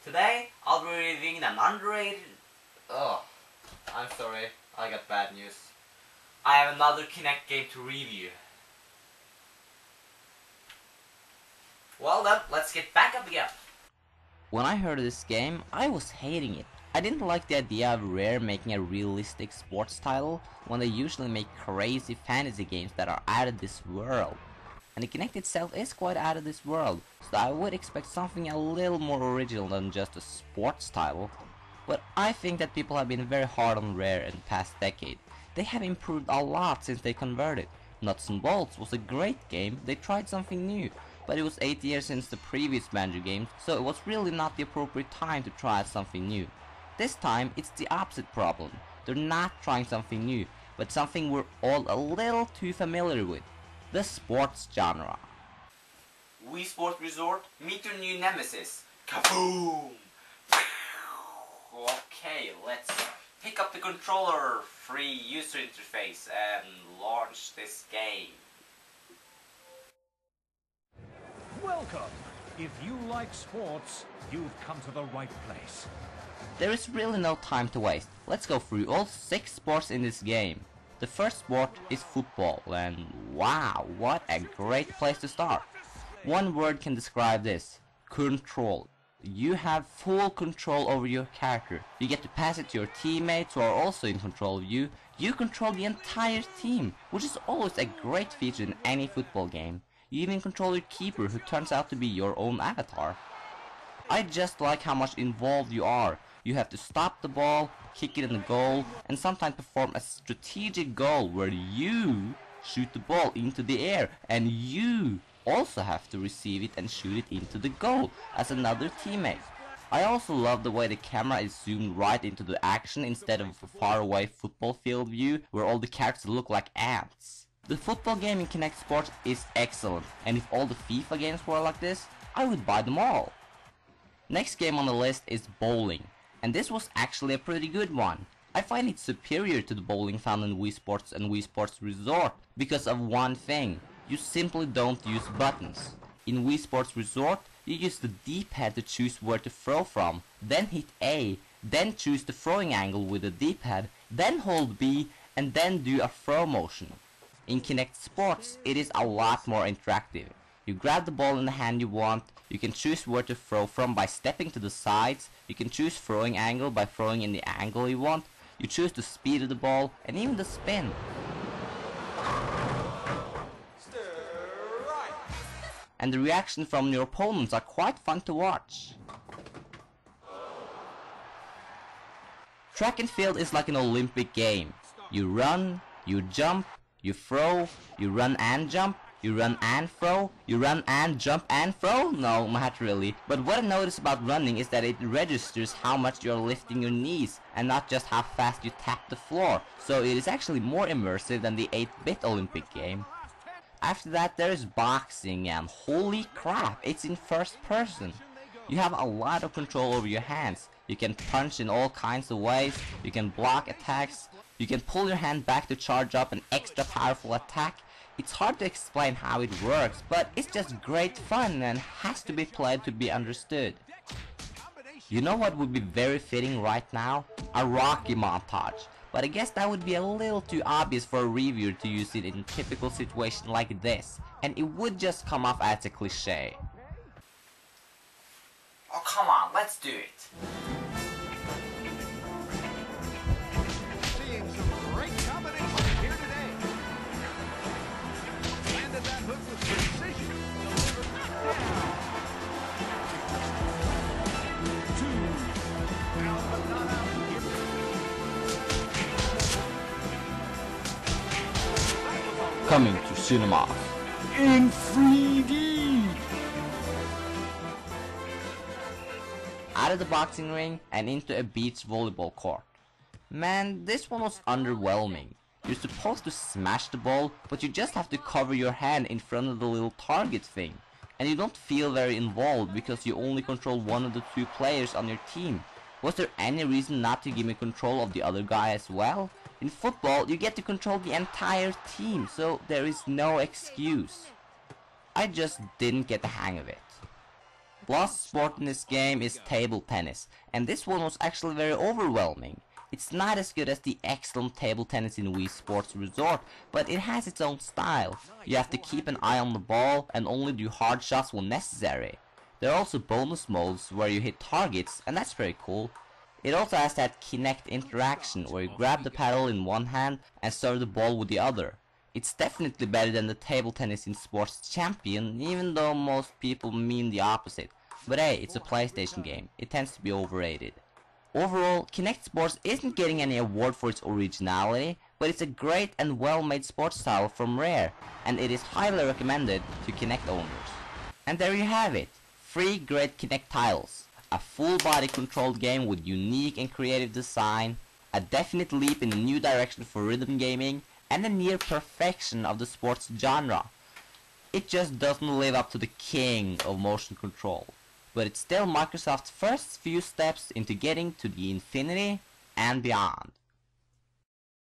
Today I'll be reviewing an underrated... Oh, I'm sorry, I got bad news. I have another Kinect game to review. Well then, let's get back up again. When I heard of this game, I was hating it. I didn't like the idea of Rare making a realistic sports title when they usually make crazy fantasy games that are out of this world. And the Kinect itself is quite out of this world, so I would expect something a little more original than just a sports title. But I think that people have been very hard on Rare in the past decade. They have improved a lot since they converted. Nuts and Bolts was a great game, they tried something new, but it was 8 years since the previous Banjo game, so it was really not the appropriate time to try something new. This time, it's the opposite problem. They're not trying something new, but something we're all a little too familiar with. The sports genre. Wii Sports Resort, meet your new nemesis. Kaboom! Okay, let's pick up the controller, free user interface, and launch this game. Welcome! If you like sports, you've come to the right place. There is really no time to waste. Let's go through all 6 sports in this game. The first sport is football, and wow, what a great place to start. One word can describe this: control. You have full control over your character. You get to pass it to your teammates who are also in control of you. You control the entire team, which is always a great feature in any football game. You even control your keeper, who turns out to be your own avatar. I just like how much involved you are. You have to stop the ball, kick it in the goal, and sometimes perform a strategic goal where you shoot the ball into the air, and you also have to receive it and shoot it into the goal as another teammate. I also love the way the camera is zoomed right into the action instead of a faraway football field view where all the characters look like ants. The football game in Kinect Sports is excellent, and if all the FIFA games were like this, I would buy them all. Next game on the list is bowling, and this was actually a pretty good one. I find it superior to the bowling found in Wii Sports and Wii Sports Resort because of one thing: you simply don't use buttons. In Wii Sports Resort, you use the D-pad to choose where to throw from, then hit A, then choose the throwing angle with the D-pad, then hold B, and then do a throw motion. In Kinect Sports, it is a lot more interactive. You grab the ball in the hand you want, you can choose where to throw from by stepping to the sides, you can choose throwing angle by throwing in the angle you want, you choose the speed of the ball, and even the spin. And the reaction from your opponents are quite fun to watch. Track and field is like an Olympic game. You run, you jump, you throw, you run and jump, you run and throw, you run and jump and throw? No, not really. But what I notice about running is that it registers how much you're lifting your knees and not just how fast you tap the floor. So it is actually more immersive than the 8-bit Olympic game. After that there is boxing, and holy crap, it's in first person. You have a lot of control over your hands. You can punch in all kinds of ways, you can block attacks, you can pull your hand back to charge up an extra powerful attack. It's hard to explain how it works, but it's just great fun and has to be played to be understood. You know what would be very fitting right now? A Rocky montage. But I guess that would be a little too obvious for a reviewer to use it in a typical situation like this, and it would just come off as a cliche. Oh come on, let's do it. Seeing some great combinations here today. Landed that hook with precision. Delivered down. 2. Out but not out. Coming to cinemas in 3D! Out of the boxing ring and into a beach volleyball court. Man, this one was underwhelming. You're supposed to smash the ball, but you just have to cover your hand in front of the little target thing. And you don't feel very involved because you only control one of the 2 players on your team. Was there any reason not to give me control of the other guy as well? In football, you get to control the entire team, so there is no excuse. I just didn't get the hang of it. Last sport in this game is table tennis, and this one was actually very overwhelming. It's not as good as the excellent table tennis in Wii Sports Resort, but it has its own style. You have to keep an eye on the ball and only do hard shots when necessary. There are also bonus modes where you hit targets, and that's very cool. It also has that Kinect interaction where you grab the paddle in one hand and serve the ball with the other. It's definitely better than the table tennis in Sports Champion, even though most people mean the opposite. But hey, it's a PlayStation game. It tends to be overrated. Overall, Kinect Sports isn't getting any award for its originality, but it's a great and well-made sports title from Rare, and it is highly recommended to Kinect owners. And there you have it, 3 great Kinect titles. A full-body controlled game with unique and creative design, a definite leap in a new direction for rhythm gaming, and a near perfection of the sports genre. It just doesn't live up to the king of motion control, but it's still Microsoft's first few steps into getting to the infinity and beyond.